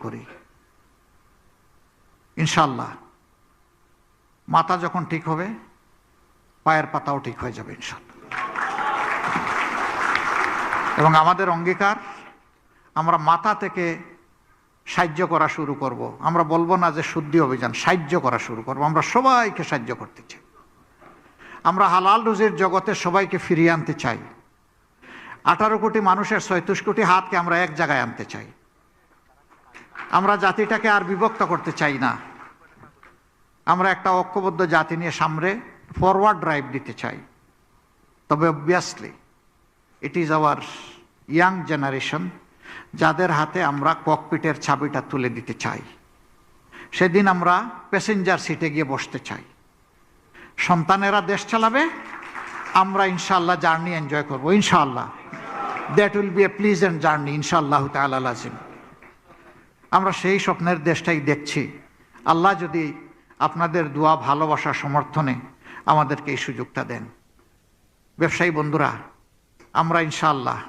করি। ইনশাআল্লাহ মাথা যখন ঠিক হবে পায়ের পাতাও ঠিক হয়ে যাবে ইনশাআল্লাহ। এবং আমাদের অঙ্গীকার, আমরা মাথা থেকে সাহায্য করা শুরু করব। আমরা বলবো না যে শুদ্ধি অভিযান, সাহায্য করা শুরু করব। আমরা সবাইকে সাহায্য করতে চাই। আমরা হালাল রুজির জগতে সবাইকে ফিরিয়ে আনতে চাই। 18 কোটি মানুষের 36 কোটি হাতকে আমরা এক জায়গায় আনতে চাই। আমরা জাতিটাকে আর বিভক্ত করতে চাই না। আমরা একটা ঐক্যবদ্ধ জাতি নিয়ে সামনে ফরওয়ার্ড ড্রাইভ দিতে চাই। তবে obviously it is our young generation যাদের হাতে আমরা ককপিটের চাবিটা তুলে দিতে চাই। সেদিন আমরা প্যাসেঞ্জার সিটে গিয়ে বসতে চাই। সন্তানেরা দেশ চালাবে, আমরা ইনশাআল্লাহ জার্নি এনজয় করবো ইনশাআল্লাহ। That will B A pleasant journey ইনশাআল্লাহ তাআলা লাজিম। আমরা সেই স্বপ্নের দেশটাই দেখছি। আল্লাহ যদি আপনাদের দোয়া, ভালোবাসা, সমর্থনে আমাদেরকে এই সুযোগটা দেন। ব্যবসায়ী বন্ধুরা, আমরা ইনশাআল্লাহ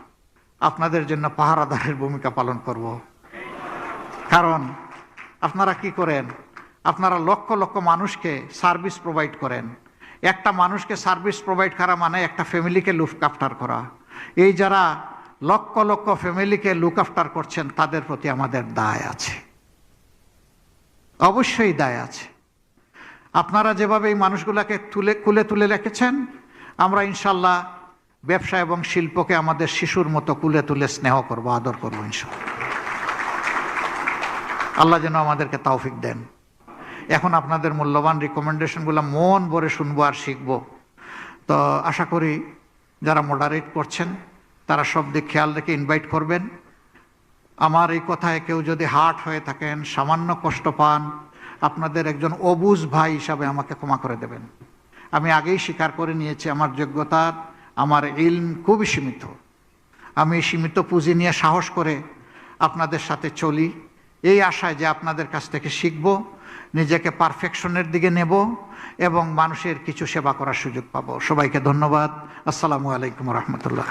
আপনাদের জন্য পাহারাদারের ভূমিকা পালন করব। কারণ আপনারা কি করেন? আপনারা লক্ষ লক্ষ মানুষকে সার্ভিস প্রোভাইড করেন। একটা মানুষকে সার্ভিস প্রোভাইড করা মানে একটা ফ্যামিলিকে লুক আফটার করা। এই যারা লক্ষ লক্ষ ফ্যামিলিকে লুক আফটার করছেন তাদের প্রতি আমাদের দায় আছে, অবশ্যই দায় আছে। আপনারা যেভাবে এই মানুষগুলোকে কুলে তুলে রেখেছেন, আমরা ইনশাল্লাহ ব্যবসা এবং শিল্পকে আমাদের শিশুর মতো কুলে তুলে স্নেহ করব, আদর করব ইনশাল্লাহ। আল্লাহ যেন আমাদেরকে তৌফিক দেন। এখন আপনাদের মূল্যবান রিকমেন্ডেশনগুলো মন ভরে শুনবো আর শিখবো। তো আশা করি যারা মডারেট করছেন তারা সব দিক খেয়াল রেখে ইনভাইট করবেন। আমার এই কথায় কেউ যদি হার্ট হয়ে থাকেন, সামান্য কষ্ট পান, আপনাদের একজন অবুঝ ভাই হিসাবে আমাকে ক্ষমা করে দেবেন। আমি আগেই স্বীকার করে নিয়েছি আমার যোগ্যতা, আমার ইলম খুবই সীমিত। আমি সীমিত পুঁজি নিয়ে সাহস করে আপনাদের সাথে চলি, এই আশায় যে আপনাদের কাছ থেকে শিখব, নিজেকে পারফেকশনের দিকে নেব এবং মানুষের কিছু সেবা করার সুযোগ পাবো। সবাইকে ধন্যবাদ। আসসালামু আলাইকুম রহমতুল্লাহ।